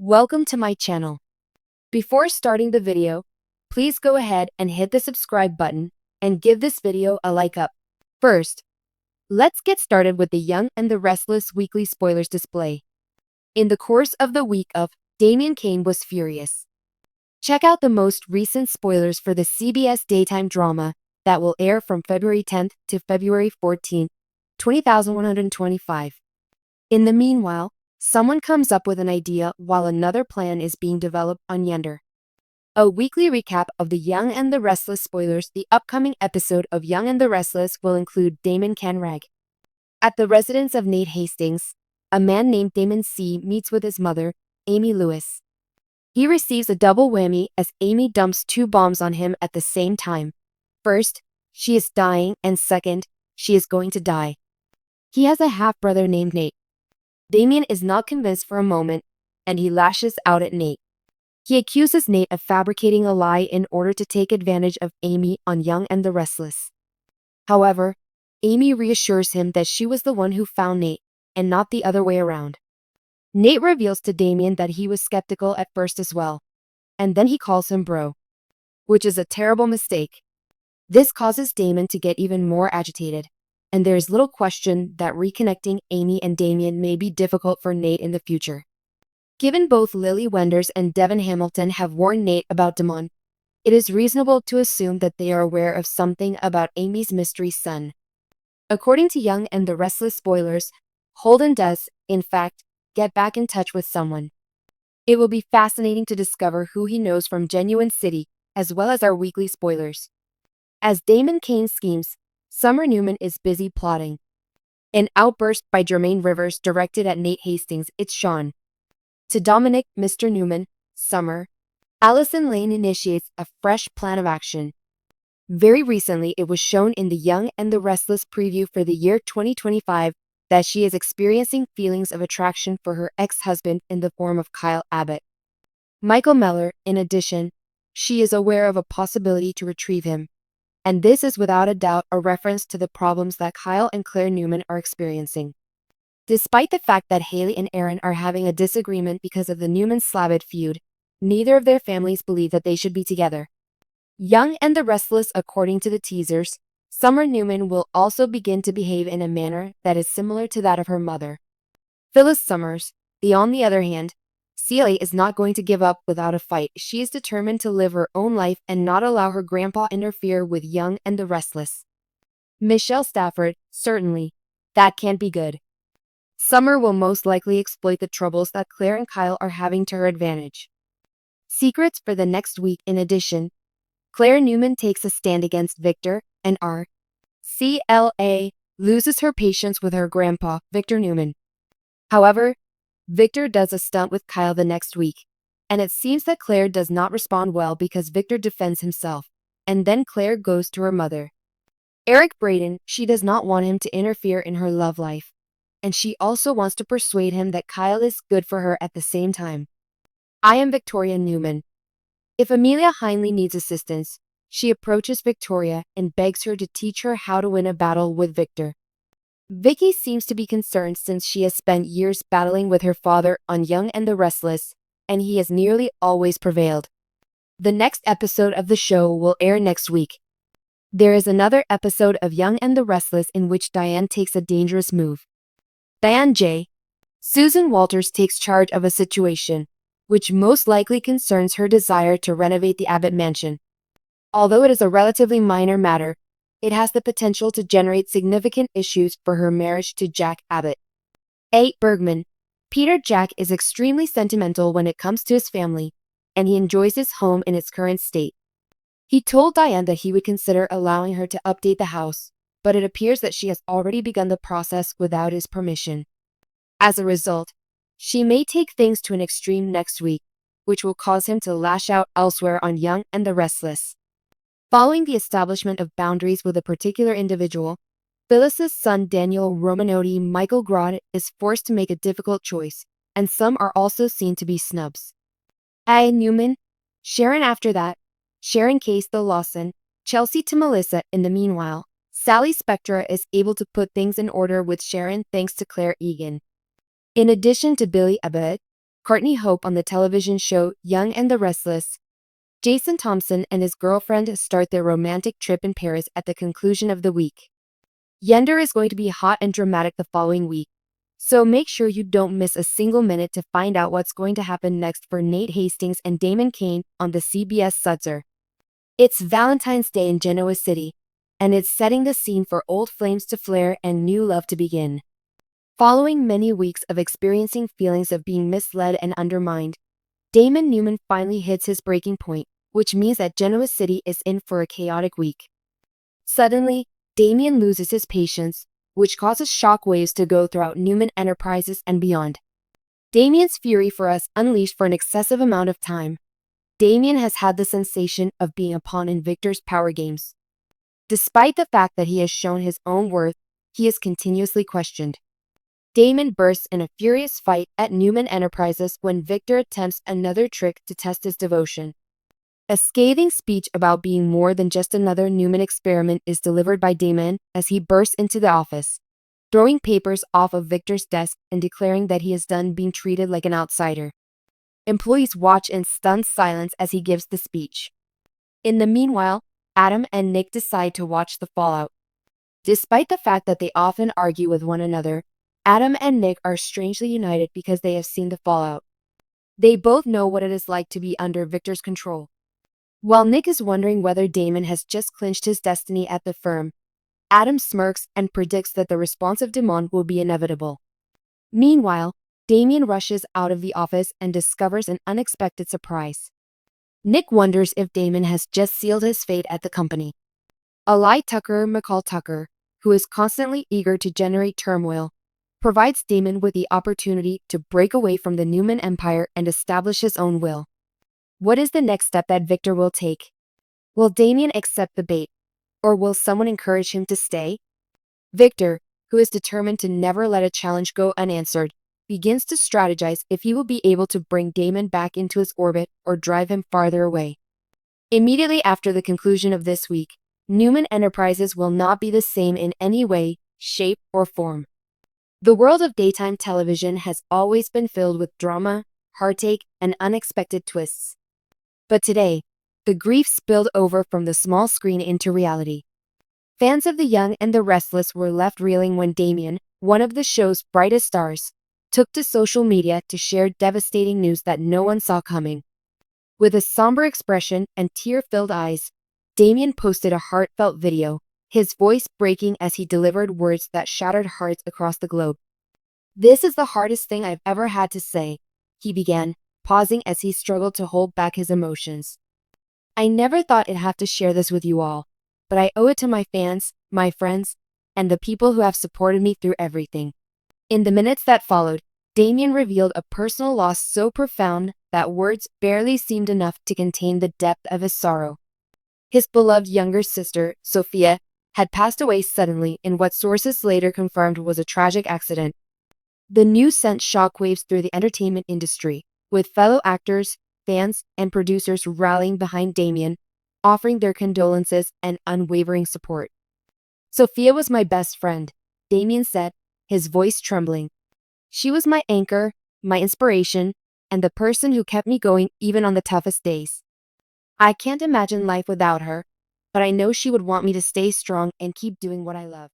Welcome to my channel. Before starting the video, please go ahead and hit the subscribe button and give this video a like up. First, let's get started with the Young and the Restless weekly spoilers display. In the course of the week of Damian Kane was furious. Check out the most recent spoilers for the CBS daytime drama that will air from February 10th to February 14th, 2125. In the meanwhile, someone comes up with an idea while another plan is being developed on Yender. A weekly recap of the Young and the Restless spoilers. The upcoming episode of Young and the Restless will include Damon Canrag. At the residence of Nate Hastings, a man named Damon C. meets with his mother, Amy Lewis. He receives a double whammy as Amy dumps two bombs on him at the same time. First, she is dying, and second, she is going to die. He has a half-brother named Nate. Damian is not convinced for a moment, and he lashes out at Nate. He accuses Nate of fabricating a lie in order to take advantage of Amy on Young and the Restless. However, Amy reassures him that she was the one who found Nate, and not the other way around. Nate reveals to Damian that he was skeptical at first as well, and then he calls him bro, which is a terrible mistake. This causes Damon to get even more agitated, and there is little question that reconnecting Amy and Damian may be difficult for Nate in the future. Given both Lily Wenders and Devin Hamilton have warned Nate about Damon, it is reasonable to assume that they are aware of something about Amy's mystery son. According to Young and the Restless spoilers, Holden does, in fact, get back in touch with someone. It will be fascinating to discover who he knows from Genuine City, as well as our weekly spoilers. As Damon Kane schemes, Summer Newman is busy plotting. An outburst by Jermaine Rivers directed at Nate Hastings. It's Sean. To Dominic, Mr. Newman, Summer, Allison Lane initiates a fresh plan of action. Very recently, it was shown in the Young and the Restless preview for the year 2025 that she is experiencing feelings of attraction for her ex-husband in the form of Kyle Abbott. Michael Meller, in addition, she is aware of a possibility to retrieve him. And this is without a doubt a reference to the problems that Kyle and Claire Newman are experiencing. Despite the fact that Haley and Aaron are having a disagreement because of the Newman-Slavitt feud, neither of their families believe that they should be together. Young and the Restless. According to the teasers, Summer Newman will also begin to behave in a manner that is similar to that of her mother. Phyllis Summers, on the other hand, Celia is not going to give up without a fight. She is determined to live her own life and not allow her grandpa interfere with Young and the Restless. Michelle Stafford, certainly. That can't be good. Summer will most likely exploit the troubles that Claire and Kyle are having to her advantage. Secrets for the next week. In addition, Claire Newman takes a stand against Victor, and CLA loses her patience with her grandpa, Victor Newman. However, Victor does a stunt with Kyle the next week, and it seems that Claire does not respond well because Victor defends himself, and then Claire goes to her mother. Eric Braden, she does not want him to interfere in her love life, and she also wants to persuade him that Kyle is good for her at the same time. I am Victoria Newman. If Amelia Hindley needs assistance, she approaches Victoria and begs her to teach her how to win a battle with Victor. Vicky seems to be concerned since she has spent years battling with her father on Young and the Restless, and he has nearly always prevailed. The next episode of the show will air next week. There is another episode of Young and the Restless in which Diane takes a dangerous move. Diane J. Susan Walters takes charge of a situation, which most likely concerns her desire to renovate the Abbott mansion. Although it is a relatively minor matter, it has the potential to generate significant issues for her marriage to Jack Abbott. A. Bergman. Peter Jack is extremely sentimental when it comes to his family, and he enjoys his home in its current state. He told Diane that he would consider allowing her to update the house, but it appears that she has already begun the process without his permission. As a result, she may take things to an extreme next week, which will cause him to lash out elsewhere on Young and the Restless. Following the establishment of boundaries with a particular individual, Phyllis's son Daniel Romanotti Michael Grodd is forced to make a difficult choice, and some are also seen to be snubs. A. Newman, Sharon after that, Sharon Case to Lawson, Chelsea to Melissa. In the meanwhile, Sally Spectra is able to put things in order with Sharon thanks to Claire Egan. In addition to Billy Abbott, Courtney Hope on the television show Young and the Restless. Jason Thompson and his girlfriend start their romantic trip in Paris at the conclusion of the week. Yender is going to be hot and dramatic the following week, so make sure you don't miss a single minute to find out what's going to happen next for Nate Hastings and Damon Kane on the CBS Sudzer. It's Valentine's Day in Genoa City, and it's setting the scene for old flames to flare and new love to begin. Following many weeks of experiencing feelings of being misled and undermined, Damon Newman finally hits his breaking point, which means that Genoa City is in for a chaotic week. Suddenly, Damian loses his patience, which causes shockwaves to go throughout Newman Enterprises and beyond. Damian's fury for us unleashed for an excessive amount of time. Damian has had the sensation of being a pawn in Victor's power games. Despite the fact that he has shown his own worth, he is continuously questioned. Damon bursts in a furious fight at Newman Enterprises when Victor attempts another trick to test his devotion. A scathing speech about being more than just another Newman experiment is delivered by Damon as he bursts into the office, throwing papers off of Victor's desk and declaring that he is done being treated like an outsider. Employees watch in stunned silence as he gives the speech. In the meanwhile, Adam and Nick decide to watch the fallout. Despite the fact that they often argue with one another, Adam and Nick are strangely united because they have seen the fallout. They both know what it is like to be under Victor's control. While Nick is wondering whether Damon has just clinched his destiny at the firm, Adam smirks and predicts that the response of Damon will be inevitable. Meanwhile, Damian rushes out of the office and discovers an unexpected surprise. Nick wonders if Damon has just sealed his fate at the company. Ally McCall Tucker, who is constantly eager to generate turmoil, provides Damon with the opportunity to break away from the Newman Empire and establish his own will. What is the next step that Victor will take? Will Damian accept the bait, or will someone encourage him to stay? Victor, who is determined to never let a challenge go unanswered, begins to strategize if he will be able to bring Damon back into his orbit or drive him farther away. Immediately after the conclusion of this week, Newman Enterprises will not be the same in any way, shape, or form. The world of daytime television has always been filled with drama, heartache, and unexpected twists. But today, the grief spilled over from the small screen into reality. Fans of The Young and the Restless were left reeling when Damian, one of the show's brightest stars, took to social media to share devastating news that no one saw coming. With a somber expression and tear-filled eyes, Damian posted a heartfelt video, his voice breaking as he delivered words that shattered hearts across the globe. "This is the hardest thing I've ever had to say," he began, pausing as he struggled to hold back his emotions. "I never thought I'd have to share this with you all, but I owe it to my fans, my friends, and the people who have supported me through everything." In the minutes that followed, Damian revealed a personal loss so profound that words barely seemed enough to contain the depth of his sorrow. His beloved younger sister, Sophia, had passed away suddenly in what sources later confirmed was a tragic accident. The news sent shockwaves through the entertainment industry, with fellow actors, fans, and producers rallying behind Damian, offering their condolences and unwavering support. "Sophia was my best friend," Damian said, his voice trembling. "She was my anchor, my inspiration, and the person who kept me going even on the toughest days. I can't imagine life without her, but I know she would want me to stay strong and keep doing what I love."